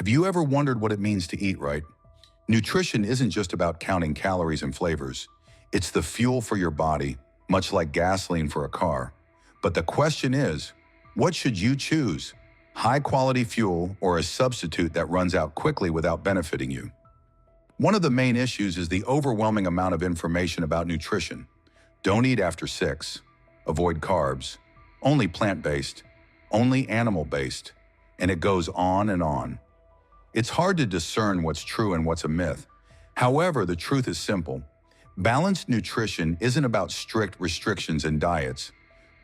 Have you ever wondered what it means to eat right? Nutrition isn't just about counting calories and flavors. It's the fuel for your body, much like gasoline for a car. But the question is, what should you choose? High-quality fuel or a substitute that runs out quickly without benefiting you? One of the main issues is the overwhelming amount of information about nutrition. Don't eat after 6. Avoid carbs. Only plant-based. Only animal-based. And it goes on and on. It's hard to discern what's true and what's a myth. However, the truth is simple. Balanced nutrition isn't about strict restrictions and diets,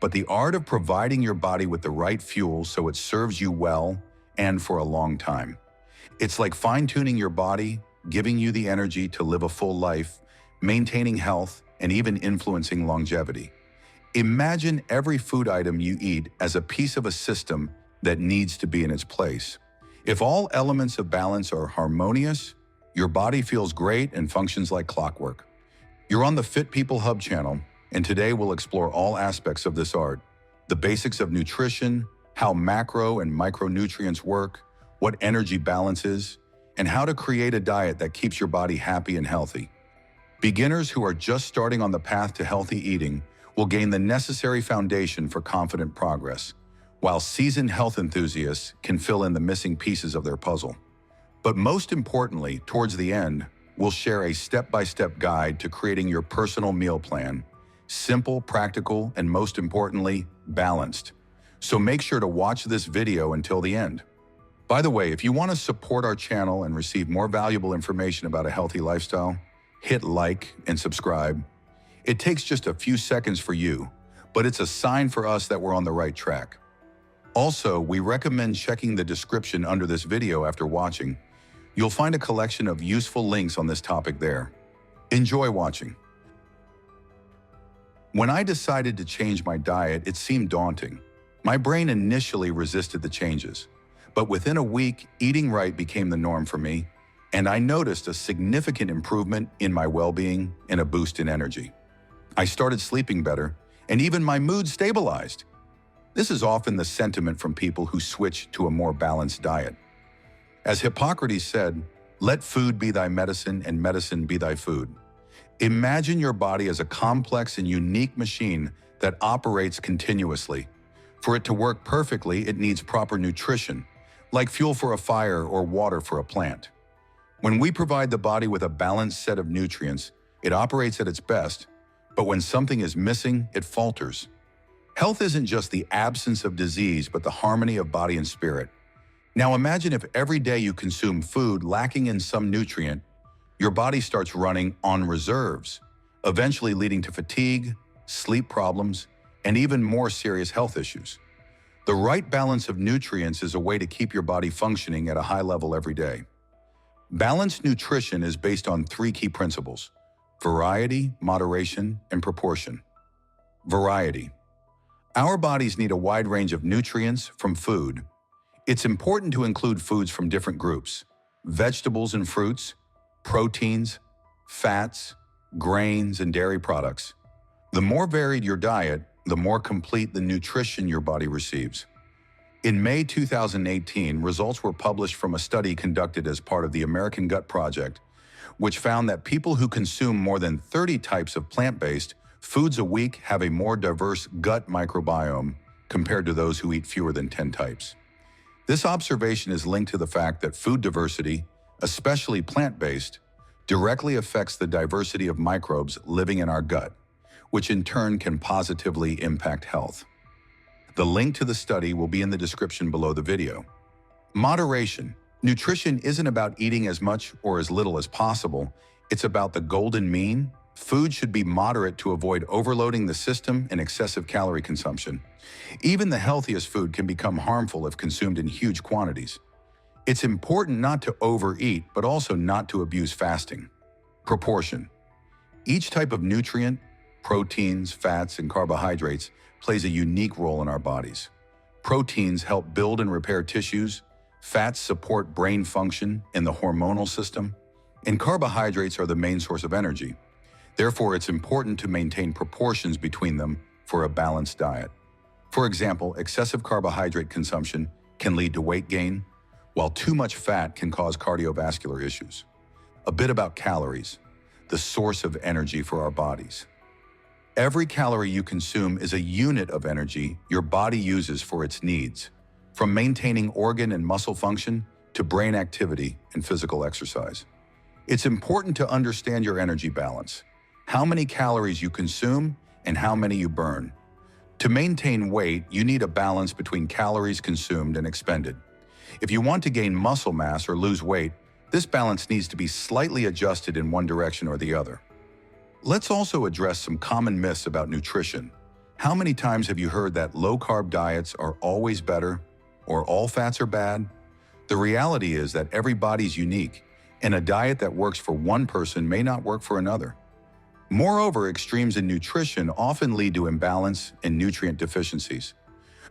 but the art of providing your body with the right fuel so it serves you well and for a long time. It's like fine-tuning your body, giving you the energy to live a full life, maintaining health, and even influencing longevity. Imagine every food item you eat as a piece of a system that needs to be in its place. If all elements of balance are harmonious, your body feels great and functions like clockwork. You're on the Fit People Hub channel, and today we'll explore all aspects of this art: the basics of nutrition, how macro and micronutrients work, what energy balance is, and how to create a diet that keeps your body happy and healthy. Beginners who are just starting on the path to healthy eating will gain the necessary foundation for confident progress, while seasoned health enthusiasts can fill in the missing pieces of their puzzle. But most importantly, towards the end, we'll share a step-by-step guide to creating your personal meal plan. Simple, practical, and most importantly, balanced. So make sure to watch this video until the end. By the way, if you want to support our channel and receive more valuable information about a healthy lifestyle, hit like and subscribe. It takes just a few seconds for you, but it's a sign for us that we're on the right track. Also, we recommend checking the description under this video after watching. You'll find a collection of useful links on this topic there. Enjoy watching. When I decided to change my diet, it seemed daunting. My brain initially resisted the changes, but within a week, eating right became the norm for me, and I noticed a significant improvement in my well-being and a boost in energy. I started sleeping better, and even my mood stabilized. This is often the sentiment from people who switch to a more balanced diet. As Hippocrates said, "Let food be thy medicine and medicine be thy food." Imagine your body as a complex and unique machine that operates continuously. For it to work perfectly, it needs proper nutrition, like fuel for a fire or water for a plant. When we provide the body with a balanced set of nutrients, it operates at its best, but when something is missing, it falters. Health isn't just the absence of disease, but the harmony of body and spirit. Now imagine if every day you consume food lacking in some nutrient, your body starts running on reserves, eventually leading to fatigue, sleep problems, and even more serious health issues. The right balance of nutrients is a way to keep your body functioning at a high level every day. Balanced nutrition is based on 3 key principles: variety, moderation, and proportion. Variety. Our bodies need a wide range of nutrients from food. It's important to include foods from different groups: vegetables and fruits, proteins, fats, grains, and dairy products. The more varied your diet, the more complete the nutrition your body receives. In May 2018, results were published from a study conducted as part of the American Gut Project, which found that people who consume more than 30 types of plant-based foods a week have a more diverse gut microbiome compared to those who eat fewer than 10 types. This observation is linked to the fact that food diversity, especially plant-based, directly affects the diversity of microbes living in our gut, which in turn can positively impact health. The link to the study will be in the description below the video. Moderation. Nutrition isn't about eating as much or as little as possible. It's about the golden mean. Food should be moderate to avoid overloading the system and excessive calorie consumption. Even the healthiest food can become harmful if consumed in huge quantities. It's important not to overeat, but also not to abuse fasting. Proportion. Each type of nutrient, proteins, fats, and carbohydrates plays a unique role in our bodies. Proteins help build and repair tissues, fats support brain function and the hormonal system, and carbohydrates are the main source of energy. Therefore, it's important to maintain proportions between them for a balanced diet. For example, excessive carbohydrate consumption can lead to weight gain, while too much fat can cause cardiovascular issues. A bit about calories, the source of energy for our bodies. Every calorie you consume is a unit of energy your body uses for its needs, from maintaining organ and muscle function to brain activity and physical exercise. It's important to understand your energy balance, how many calories you consume and how many you burn. To maintain weight, you need a balance between calories consumed and expended. If you want to gain muscle mass or lose weight, this balance needs to be slightly adjusted in one direction or the other. Let's also address some common myths about nutrition. How many times have you heard that low-carb diets are always better or all fats are bad? The reality is that every body's unique, and a diet that works for one person may not work for another. Moreover, extremes in nutrition often lead to imbalance and nutrient deficiencies.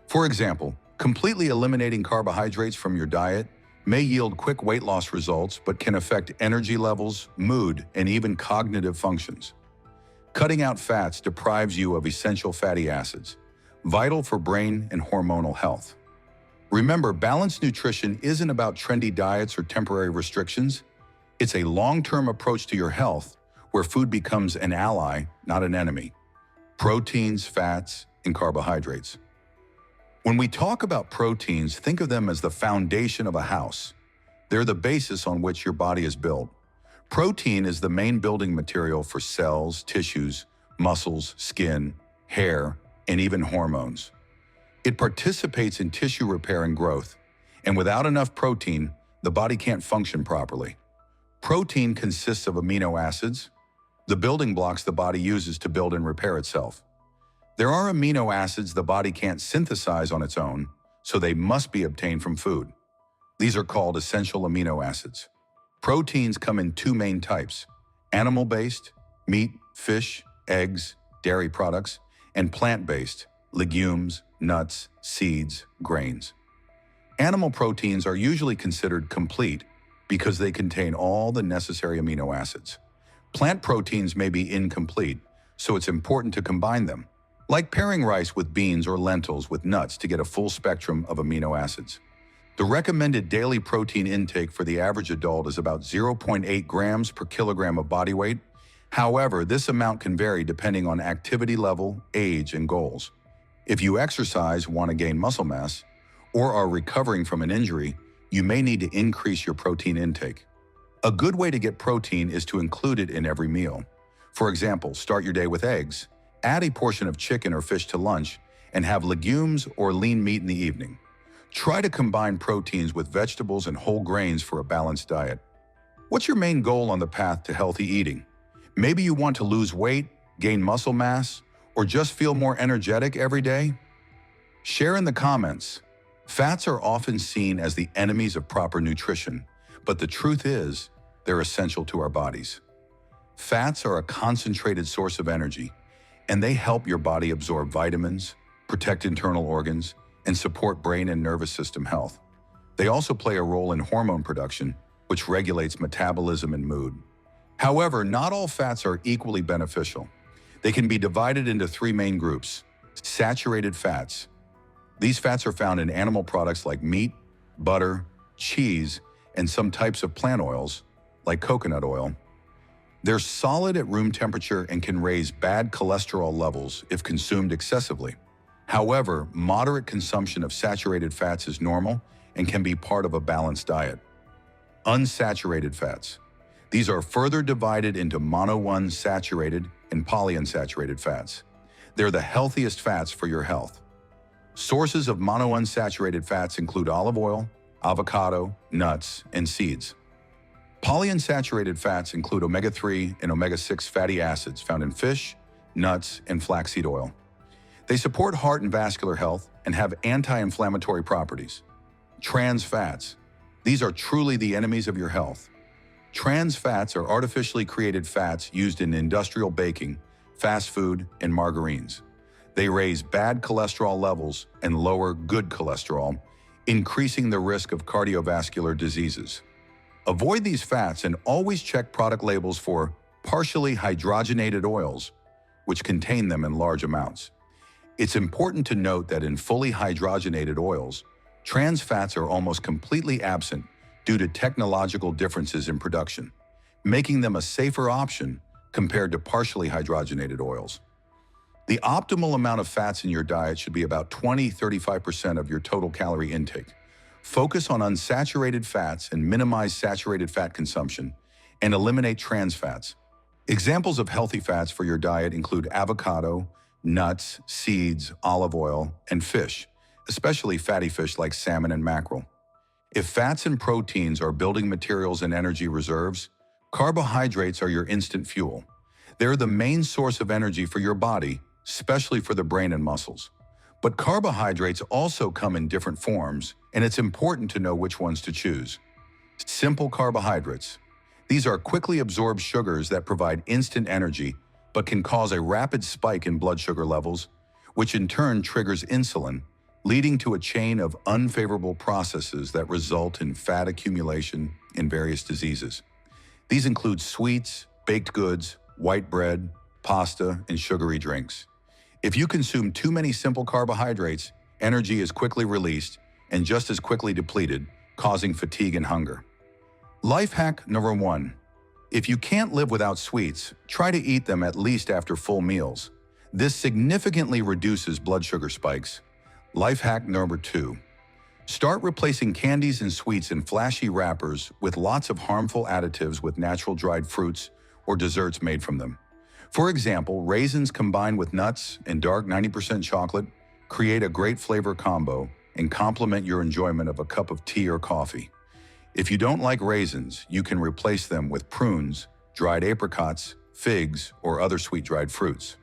For example, completely eliminating carbohydrates from your diet may yield quick weight loss results but can affect energy levels, mood, and even cognitive functions. Cutting out fats deprives you of essential fatty acids, vital for brain and hormonal health. Remember, balanced nutrition isn't about trendy diets or temporary restrictions. It's a long-term approach to your health where food becomes an ally, not an enemy. Proteins, fats, and carbohydrates. When we talk about proteins, think of them as the foundation of a house. They're the basis on which your body is built. Protein is the main building material for cells, tissues, muscles, skin, hair, and even hormones. It participates in tissue repair and growth, and without enough protein, the body can't function properly. Protein consists of amino acids, the building blocks the body uses to build and repair itself. There are amino acids the body can't synthesize on its own, so they must be obtained from food. These are called essential amino acids. Proteins come in two main types: animal-based, meat, fish, eggs, dairy products, and plant-based, legumes, nuts, seeds, grains. Animal proteins are usually considered complete because they contain all the necessary amino acids. Plant proteins may be incomplete, so it's important to combine them, like pairing rice with beans or lentils with nuts to get a full spectrum of amino acids. The recommended daily protein intake for the average adult is about 0.8 grams per kilogram of body weight. However, this amount can vary depending on activity level, age, and goals. If you exercise, want to gain muscle mass, or are recovering from an injury, you may need to increase your protein intake. A good way to get protein is to include it in every meal. For example, start your day with eggs, add a portion of chicken or fish to lunch, and have legumes or lean meat in the evening. Try to combine proteins with vegetables and whole grains for a balanced diet. What's your main goal on the path to healthy eating? Maybe you want to lose weight, gain muscle mass, or just feel more energetic every day? Share in the comments. Fats are often seen as the enemies of proper nutrition, but the truth is, they're essential to our bodies. Fats are a concentrated source of energy, and they help your body absorb vitamins, protect internal organs, and support brain and nervous system health. They also play a role in hormone production, which regulates metabolism and mood. However, not all fats are equally beneficial. They can be divided into three main groups. Saturated fats. These fats are found in animal products like meat, butter, cheese, and some types of plant oils, like coconut oil. They're solid at room temperature and can raise bad cholesterol levels if consumed excessively. However, moderate consumption of saturated fats is normal and can be part of a balanced diet. Unsaturated fats. These are further divided into monounsaturated and polyunsaturated fats. They're the healthiest fats for your health. Sources of monounsaturated fats include olive oil, avocado, nuts, and seeds. Polyunsaturated fats include omega-3 and omega-6 fatty acids found in fish, nuts, and flaxseed oil. They support heart and vascular health and have anti-inflammatory properties. Trans fats. These are truly the enemies of your health. Trans fats are artificially created fats used in industrial baking, fast food, and margarines. They raise bad cholesterol levels and lower good cholesterol, increasing the risk of cardiovascular diseases. Avoid these fats and always check product labels for partially hydrogenated oils, which contain them in large amounts. It's important to note that in fully hydrogenated oils, Trans fats are almost completely absent due to technological differences in production, making them a safer option compared to partially hydrogenated oils. The optimal amount of fats in your diet should be about 20–35% of your total calorie intake. Focus on unsaturated fats and minimize saturated fat consumption, and eliminate trans fats. Examples of healthy fats for your diet include avocado, nuts, seeds, olive oil, and fish, especially fatty fish like salmon and mackerel. If fats and proteins are building materials and energy reserves, carbohydrates are your instant fuel. They're the main source of energy for your body, especially for the brain and muscles. But carbohydrates also come in different forms, and it's important to know which ones to choose. Simple carbohydrates. These are quickly absorbed sugars that provide instant energy, but can cause a rapid spike in blood sugar levels, which in turn triggers insulin, leading to a chain of unfavorable processes that result in fat accumulation in various diseases. These include sweets, baked goods, white bread, pasta, and sugary drinks. If you consume too many simple carbohydrates, energy is quickly released and just as quickly depleted, causing fatigue and hunger. Life hack number 1. If you can't live without sweets, try to eat them at least after full meals. This significantly reduces blood sugar spikes. Life hack number 2. Start replacing candies and sweets in flashy wrappers with lots of harmful additives with natural dried fruits or desserts made from them. For example, raisins combined with nuts and dark 90% chocolate create a great flavor combo and complement your enjoyment of a cup of tea or coffee. If you don't like raisins, you can replace them with prunes, dried apricots, figs, or other sweet dried fruits.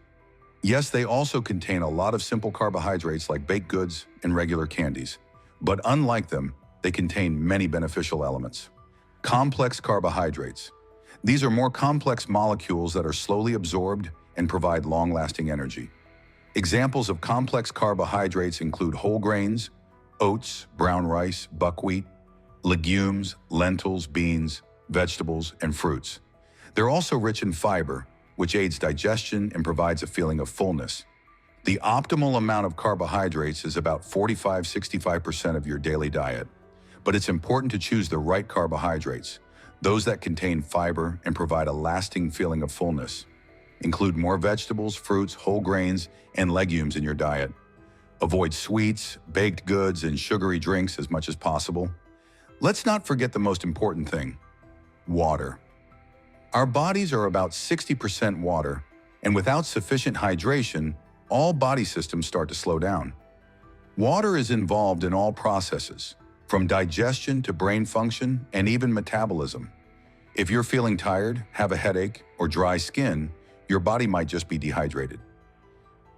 Yes, they also contain a lot of simple carbohydrates like baked goods and regular candies, but unlike them, they contain many beneficial elements. Complex carbohydrates. These are more complex molecules that are slowly absorbed and provide long-lasting energy. Examples of complex carbohydrates include whole grains, oats, brown rice, buckwheat, legumes, lentils, beans, vegetables, and fruits. They're also rich in fiber, which aids digestion and provides a feeling of fullness. The optimal amount of carbohydrates is about 45–65% of your daily diet, but it's important to choose the right carbohydrates, those that contain fiber and provide a lasting feeling of fullness. Include more vegetables, fruits, whole grains, and legumes in your diet. Avoid sweets, baked goods, and sugary drinks as much as possible. Let's not forget the most important thing: water. Our bodies are about 60% water, and without sufficient hydration, all body systems start to slow down. Water is involved in all processes, from digestion to brain function and even metabolism. If you're feeling tired, have a headache, or dry skin, your body might just be dehydrated.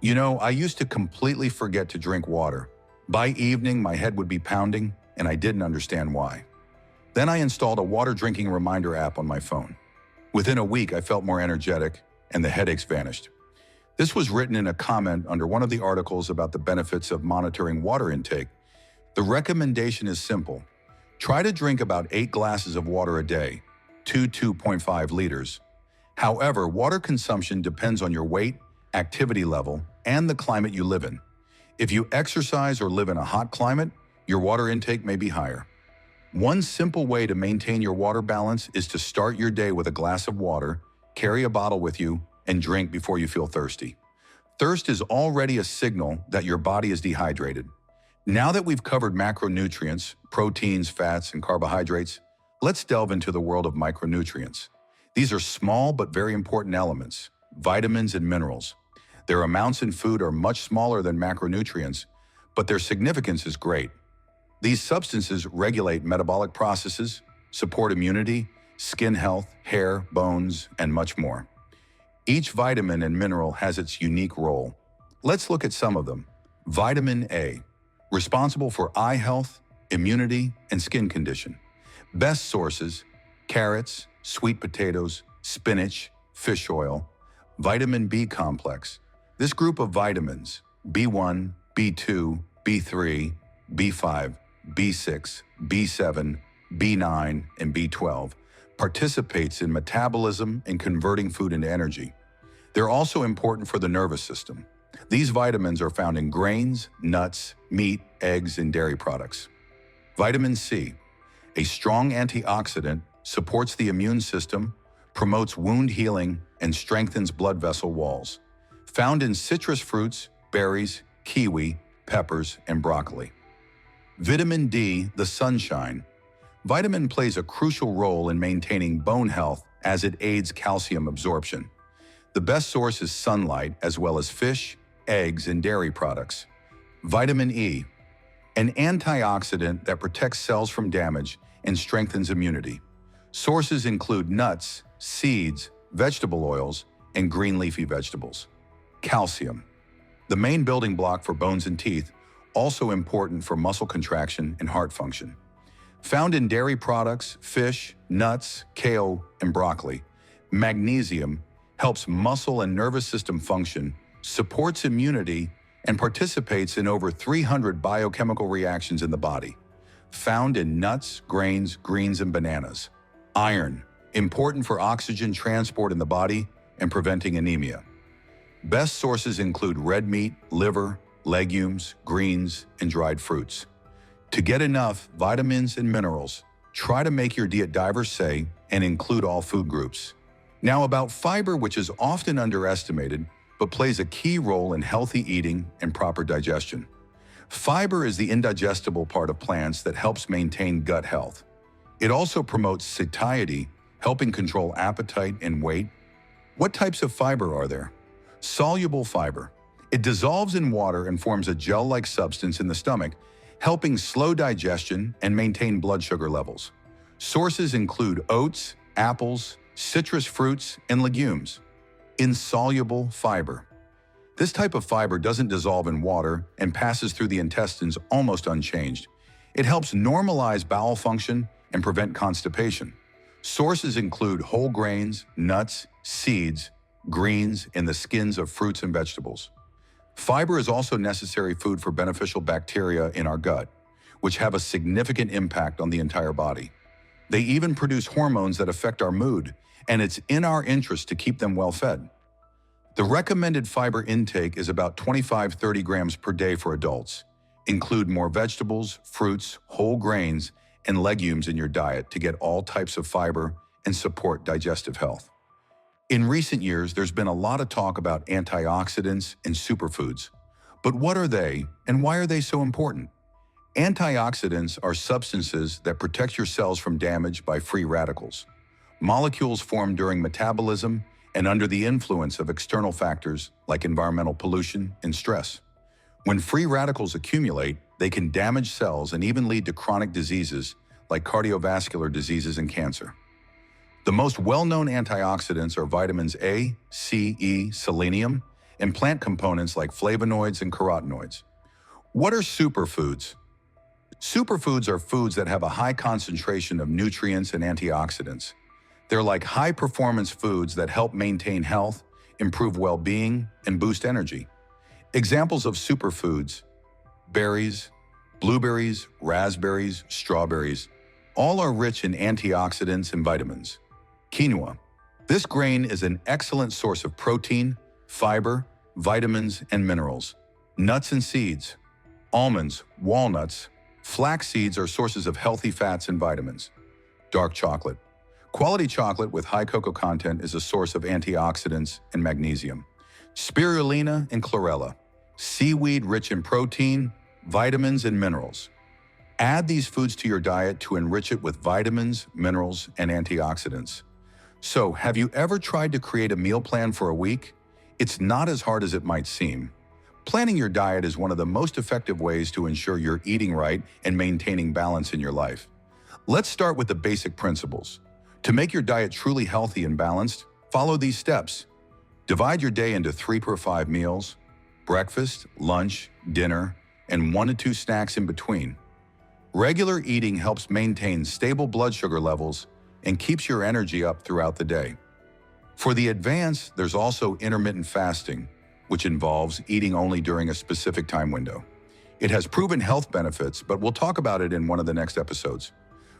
You know, I used to completely forget to drink water. By evening, my head would be pounding, and I didn't understand why. Then I installed a water drinking reminder app on my phone. Within a week, I felt more energetic, and the headaches vanished. This was written in a comment under one of the articles about the benefits of monitoring water intake. The recommendation is simple. Try to drink about 8 glasses of water a day, 2.5 liters. However, water consumption depends on your weight, activity level, and the climate you live in. If you exercise or live in a hot climate, your water intake may be higher. One simple way to maintain your water balance is to start your day with a glass of water, carry a bottle with you, and drink before you feel thirsty. Thirst is already a signal that your body is dehydrated. Now that we've covered macronutrients, proteins, fats, and carbohydrates, let's delve into the world of micronutrients. These are small but very important elements, vitamins and minerals. Their amounts in food are much smaller than macronutrients, but their significance is great. These substances regulate metabolic processes, support immunity, skin health, hair, bones, and much more. Each vitamin and mineral has its unique role. Let's look at some of them. Vitamin A, responsible for eye health, immunity, and skin condition. Best sources: carrots, sweet potatoes, spinach, fish oil. Vitamin B complex. This group of vitamins, B1, B2, B3, B5, B6, B7, B9, and B12, participates in metabolism and converting food into energy. They're also important for the nervous system. These vitamins are found in grains, nuts, meat, eggs, and dairy products. Vitamin C, a strong antioxidant, supports the immune system, promotes wound healing, and strengthens blood vessel walls. Found in citrus fruits, berries, kiwi, peppers, and broccoli. Vitamin D, the sunshine. Vitamin plays a crucial role in maintaining bone health as it aids calcium absorption. The best source is sunlight, as well as fish, eggs, and dairy products. Vitamin E, an antioxidant that protects cells from damage and strengthens immunity. Sources include nuts, seeds, vegetable oils, and green leafy vegetables. Calcium, the main building block for bones and teeth, also important for muscle contraction and heart function. Found in dairy products, fish, nuts, kale, and broccoli. Magnesium helps muscle and nervous system function, supports immunity, and participates in over 300 biochemical reactions in the body. Found in nuts, grains, greens, and bananas. Iron, important for oxygen transport in the body and preventing anemia. Best sources include red meat, liver, legumes, greens, and dried fruits. To get enough vitamins and minerals, try to make your diet diverse and include all food groups. Now about fiber, which is often underestimated, but plays a key role in healthy eating and proper digestion. Fiber is the indigestible part of plants that helps maintain gut health. It also promotes satiety, helping control appetite and weight. What types of fiber are there? Soluble fiber. It dissolves in water and forms a gel-like substance in the stomach, helping slow digestion and maintain blood sugar levels. Sources include oats, apples, citrus fruits, and legumes. Insoluble fiber. This type of fiber doesn't dissolve in water and passes through the intestines almost unchanged. It helps normalize bowel function and prevent constipation. Sources include whole grains, nuts, seeds, greens, and the skins of fruits and vegetables. Fiber is also necessary food for beneficial bacteria in our gut, which have a significant impact on the entire body. They even produce hormones that affect our mood, and it's in our interest to keep them well fed. The recommended fiber intake is about 25-30 grams per day for adults. Include more vegetables, fruits, whole grains, and legumes in your diet to get all types of fiber and support digestive health. In recent years, there's been a lot of talk about antioxidants and superfoods. But what are they, and why are they so important? Antioxidants are substances that protect your cells from damage by free radicals. Molecules formed during metabolism and under the influence of external factors like environmental pollution and stress. When free radicals accumulate, they can damage cells and even lead to chronic diseases like cardiovascular diseases and cancer. The most well-known antioxidants are vitamins A, C, E, selenium, and plant components like flavonoids and carotenoids. What are superfoods? Superfoods are foods that have a high concentration of nutrients and antioxidants. They're like high-performance foods that help maintain health, improve well-being, and boost energy. Examples of superfoods: berries, blueberries, raspberries, strawberries. All are rich in antioxidants and vitamins. Quinoa. This grain is an excellent source of protein, fiber, vitamins, and minerals. Nuts and seeds. Almonds, walnuts, flax seeds are sources of healthy fats and vitamins. Dark chocolate. Quality chocolate with high cocoa content is a source of antioxidants and magnesium. Spirulina and chlorella. Seaweed rich in protein, vitamins, and minerals. Add these foods to your diet to enrich it with vitamins, minerals, and antioxidants. So, have you ever tried to create a meal plan for a week? It's not as hard as it might seem. Planning your diet is one of the most effective ways to ensure you're eating right and maintaining balance in your life. Let's start with the basic principles. To make your diet truly healthy and balanced, follow these steps. Divide your day into 3 per 5 meals: breakfast, lunch, dinner, and 1 to 2 snacks in between. Regular eating helps maintain stable blood sugar levels and keeps your energy up throughout the day. For the advanced, there's also intermittent fasting, which involves eating only during a specific time window. It has proven health benefits, but we'll talk about it in one of the next episodes.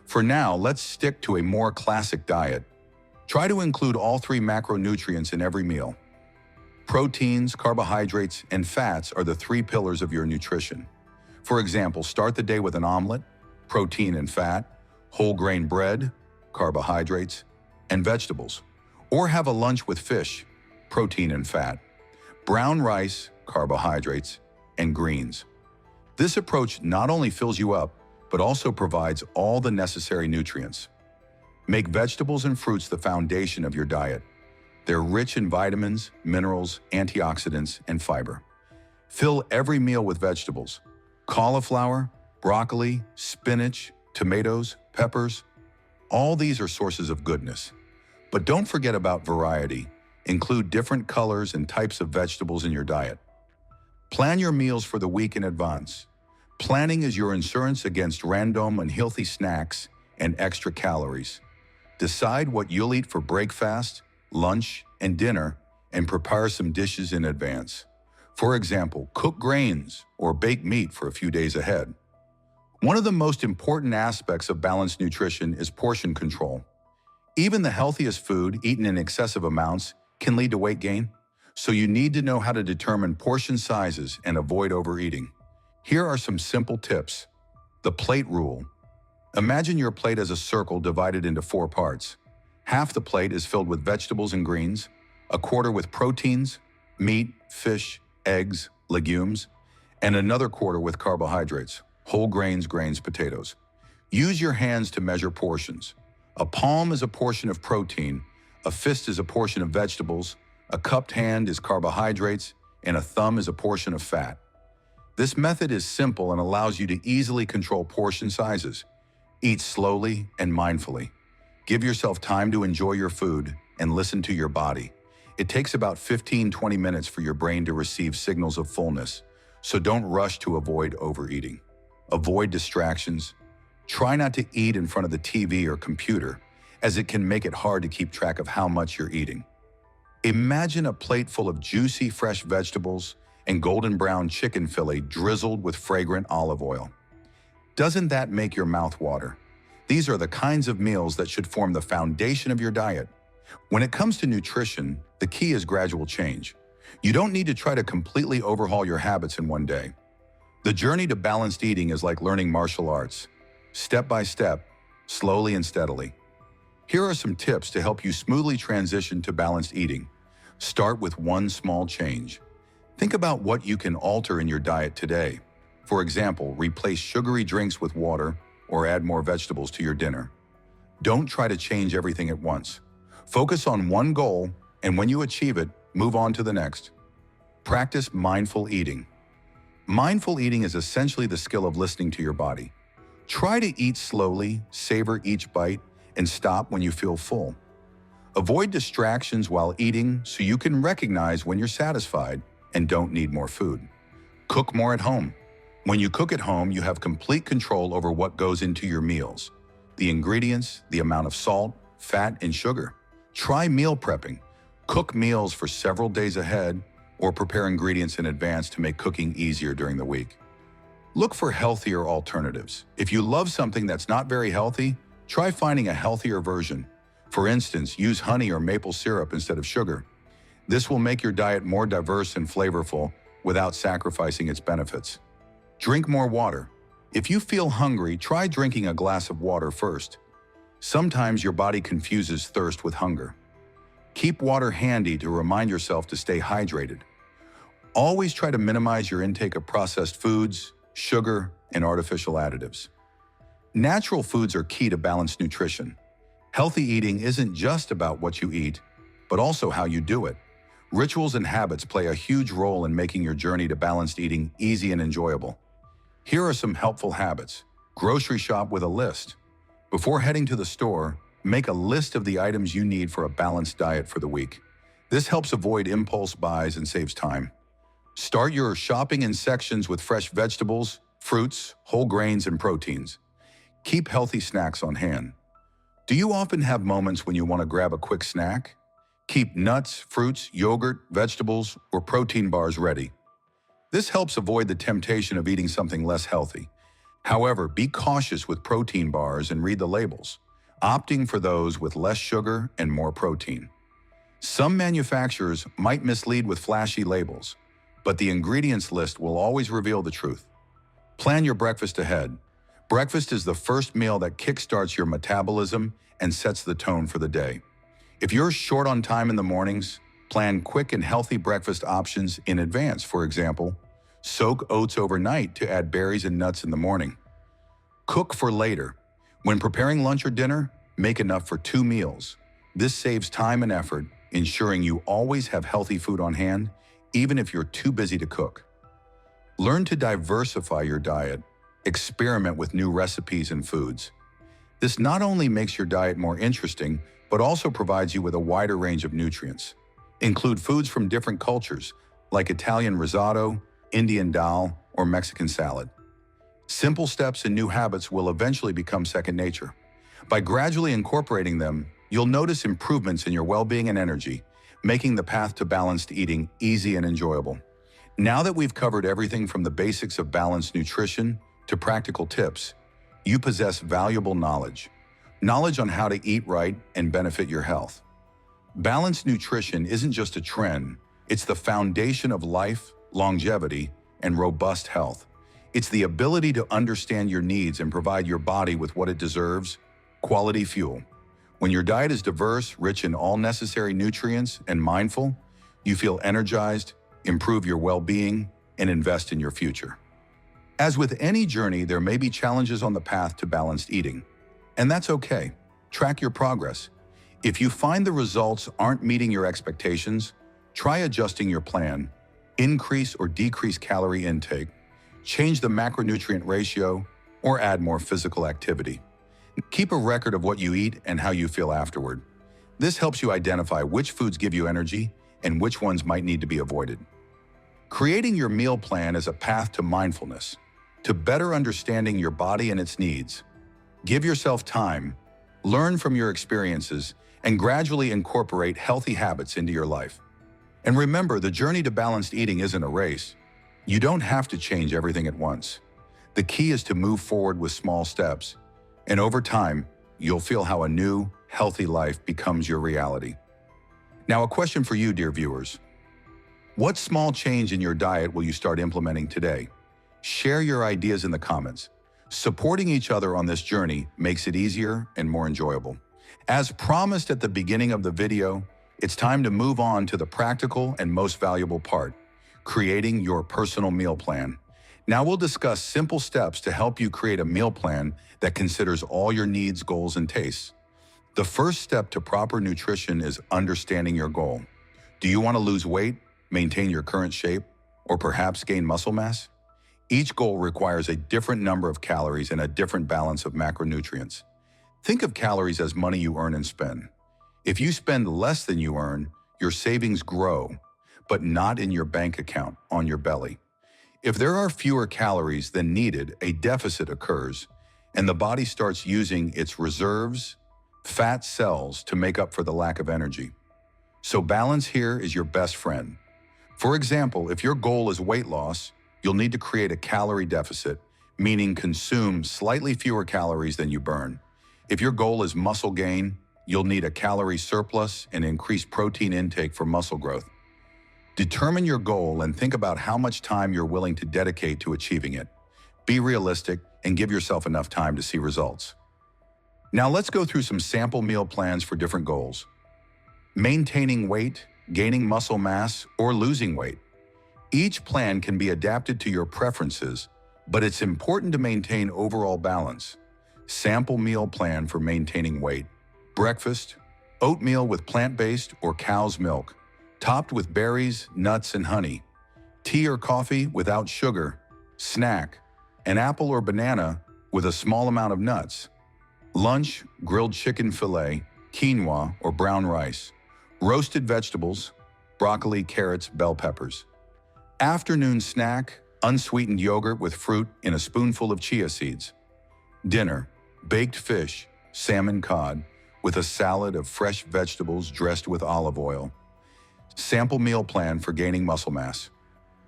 For now, let's stick to a more classic diet. Try to include all 3 macronutrients in every meal. Proteins, carbohydrates, and fats are the 3 pillars of your nutrition. For example, start the day with an omelet, protein and fat, whole grain bread, carbohydrates, and vegetables. Or have a lunch with fish, protein and fat, brown rice, carbohydrates, and greens. This approach not only fills you up, but also provides all the necessary nutrients. Make vegetables and fruits the foundation of your diet. They're rich in vitamins, minerals, antioxidants, and fiber. Fill every meal with vegetables: cauliflower, broccoli, spinach, tomatoes, peppers. All these are sources of goodness. But don't forget about variety. Include different colors and types of vegetables in your diet. Plan your meals for the week in advance. Planning is your insurance against random unhealthy snacks and extra calories. Decide what you'll eat for breakfast, lunch, and dinner, and prepare some dishes in advance. For example, cook grains or bake meat for a few days ahead. One of the most important aspects of balanced nutrition is portion control. Even the healthiest food eaten in excessive amounts can lead to weight gain, so you need to know how to determine portion sizes and avoid overeating. Here are some simple tips. The plate rule. Imagine your plate as a circle divided into 4 parts. Half the plate is filled with vegetables and greens, a quarter with proteins, meat, fish, eggs, legumes, and another quarter with carbohydrates, whole grains, potatoes. Use your hands to measure portions. A palm is a portion of protein, a fist is a portion of vegetables, a cupped hand is carbohydrates, and a thumb is a portion of fat. This method is simple and allows you to easily control portion sizes. Eat slowly and mindfully. Give yourself time to enjoy your food and listen to your body. It takes about 15-20 minutes for your brain to receive signals of fullness, so don't rush to avoid overeating. Avoid distractions. Try not to eat in front of the TV or computer, as it can make it hard to keep track of how much you're eating. Imagine a plate full of juicy, fresh vegetables and golden brown chicken fillet drizzled with fragrant olive oil. Doesn't that make your mouth water? These are the kinds of meals that should form the foundation of your diet. When it comes to nutrition, the key is gradual change. You don't need to try to completely overhaul your habits in one day. The journey to balanced eating is like learning martial arts. Step by step, slowly and steadily. Here are some tips to help you smoothly transition to balanced eating. Start with one small change. Think about what you can alter in your diet today. For example, replace sugary drinks with water or add more vegetables to your dinner. Don't try to change everything at once. Focus on one goal, and when you achieve it, move on to the next. Practice mindful eating. Mindful eating is essentially the skill of listening to your body. Try to eat slowly, savor each bite, and stop when you feel full. Avoid distractions while eating so you can recognize when you're satisfied and don't need more food. Cook more at home. When you cook at home, you have complete control over what goes into your meals, the ingredients, the amount of salt, fat, and sugar. Try meal prepping. Cook meals for several days ahead or prepare ingredients in advance to make cooking easier during the week. Look for healthier alternatives. If you love something that's not very healthy, try finding a healthier version. For instance, use honey or maple syrup instead of sugar. This will make your diet more diverse and flavorful without sacrificing its benefits. Drink more water. If you feel hungry, try drinking a glass of water first. Sometimes your body confuses thirst with hunger. Keep water handy to remind yourself to stay hydrated. Always try to minimize your intake of processed foods, sugar, and artificial additives. Natural foods are key to balanced nutrition. Healthy eating isn't just about what you eat, but also how you do it. Rituals and habits play a huge role in making your journey to balanced eating easy and enjoyable. Here are some helpful habits. Grocery shop with a list. Before heading to the store, make a list of the items you need for a balanced diet for the week. This helps avoid impulse buys and saves time. Start your shopping in sections with fresh vegetables, fruits, whole grains, and proteins. Keep healthy snacks on hand. Do you often have moments when you want to grab a quick snack? Keep nuts, fruits, yogurt, vegetables, or protein bars ready. This helps avoid the temptation of eating something less healthy. However, be cautious with protein bars and read the labels, opting for those with less sugar and more protein. Some manufacturers might mislead with flashy labels, but the ingredients list will always reveal the truth. Plan your breakfast ahead. Breakfast is the first meal that kickstarts your metabolism and sets the tone for the day. If you're short on time in the mornings, plan quick and healthy breakfast options in advance. For example, soak oats overnight to add berries and nuts in the morning. Cook for later. When preparing lunch or dinner, make enough for 2 meals. This saves time and effort, ensuring you always have healthy food on hand, even if you're too busy to cook. Learn to diversify your diet. Experiment with new recipes and foods. This not only makes your diet more interesting, but also provides you with a wider range of nutrients. Include foods from different cultures, like Italian risotto, Indian dal, or Mexican salad. Simple steps and new habits will eventually become second nature. By gradually incorporating them, you'll notice improvements in your well-being and energy, making the path to balanced eating easy and enjoyable. Now that we've covered everything from the basics of balanced nutrition to practical tips, you possess valuable knowledge. Knowledge on how to eat right and benefit your health. Balanced nutrition isn't just a trend, it's the foundation of life, longevity, and robust health. It's the ability to understand your needs and provide your body with what it deserves, quality fuel. When your diet is diverse, rich in all necessary nutrients, and mindful, you feel energized, improve your well-being, and invest in your future. As with any journey, there may be challenges on the path to balanced eating. And that's okay. Track your progress. If you find the results aren't meeting your expectations, try adjusting your plan, increase or decrease calorie intake, change the macronutrient ratio, or add more physical activity. Keep a record of what you eat and how you feel afterward. This helps you identify which foods give you energy and which ones might need to be avoided. Creating your meal plan is a path to mindfulness, to better understanding your body and its needs. Give yourself time, learn from your experiences, and gradually incorporate healthy habits into your life. And remember, the journey to balanced eating isn't a race. You don't have to change everything at once. The key is to move forward with small steps, and over time, you'll feel how a new, healthy life becomes your reality. Now, a question for you, dear viewers. What small change in your diet will you start implementing today? Share your ideas in the comments. Supporting each other on this journey makes it easier and more enjoyable. As promised at the beginning of the video, it's time to move on to the practical and most valuable part, creating your personal meal plan. Now we'll discuss simple steps to help you create a meal plan that considers all your needs, goals, and tastes. The first step to proper nutrition is understanding your goal. Do you want to lose weight, maintain your current shape, or perhaps gain muscle mass? Each goal requires a different number of calories and a different balance of macronutrients. Think of calories as money you earn and spend. If you spend less than you earn, your savings grow, but not in your bank account, on your belly. If there are fewer calories than needed, a deficit occurs, and the body starts using its reserves, fat cells, to make up for the lack of energy. So balance here is your best friend. For example, if your goal is weight loss, you'll need to create a calorie deficit, meaning consume slightly fewer calories than you burn. If your goal is muscle gain, you'll need a calorie surplus and increase protein intake for muscle growth. Determine your goal and think about how much time you're willing to dedicate to achieving it. Be realistic and give yourself enough time to see results. Now let's go through some sample meal plans for different goals. Maintaining weight, gaining muscle mass, or losing weight. Each plan can be adapted to your preferences, but it's important to maintain overall balance. Sample meal plan for maintaining weight. Breakfast, oatmeal with plant-based or cow's milk, topped with berries, nuts, and honey. Tea or coffee without sugar. Snack, an apple or banana with a small amount of nuts. Lunch, grilled chicken fillet, quinoa or brown rice. Roasted vegetables, broccoli, carrots, bell peppers. Afternoon snack, unsweetened yogurt with fruit in a spoonful of chia seeds. Dinner, baked fish, salmon cod, with a salad of fresh vegetables dressed with olive oil. Sample meal plan for gaining muscle mass.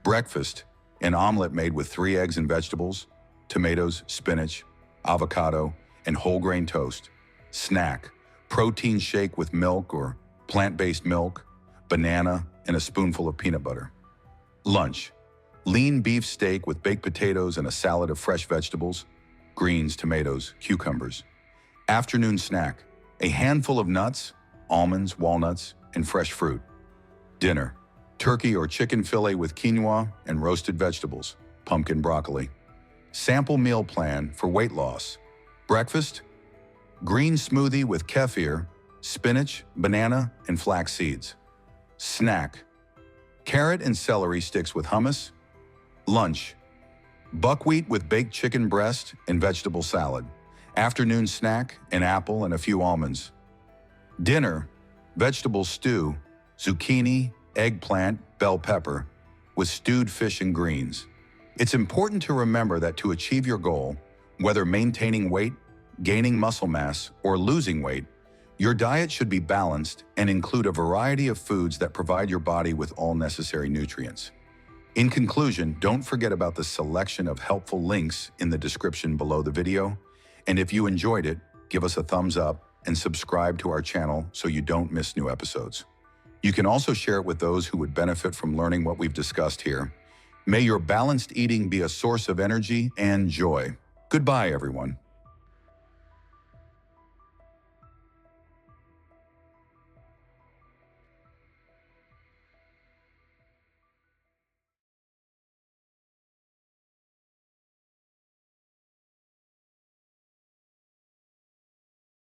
Breakfast, an omelet made with 3 eggs and vegetables, tomatoes, spinach, avocado, and whole grain toast. Snack, protein shake with milk or plant-based milk, banana, and a spoonful of peanut butter. Lunch, lean beef steak with baked potatoes and a salad of fresh vegetables. greens, tomatoes, cucumbers. Afternoon snack, a handful of nuts, almonds, walnuts, and fresh fruit. Dinner, turkey or chicken fillet with quinoa and roasted vegetables, pumpkin, broccoli. Sample meal plan for weight loss. Breakfast, green smoothie with kefir, spinach, banana, and flax seeds. Snack, carrot and celery sticks with hummus. Lunch, buckwheat with baked chicken breast and vegetable salad. Afternoon snack, an apple and a few almonds. Dinner, vegetable stew, zucchini, eggplant, bell pepper, with stewed fish and greens. It's important to remember that to achieve your goal, whether maintaining weight, gaining muscle mass, or losing weight, your diet should be balanced and include a variety of foods that provide your body with all necessary nutrients. In conclusion, don't forget about the selection of helpful links in the description below the video. And if you enjoyed it, give us a thumbs up and subscribe to our channel so you don't miss new episodes. You can also share it with those who would benefit from learning what we've discussed here. May your balanced eating be a source of energy and joy. Goodbye, everyone.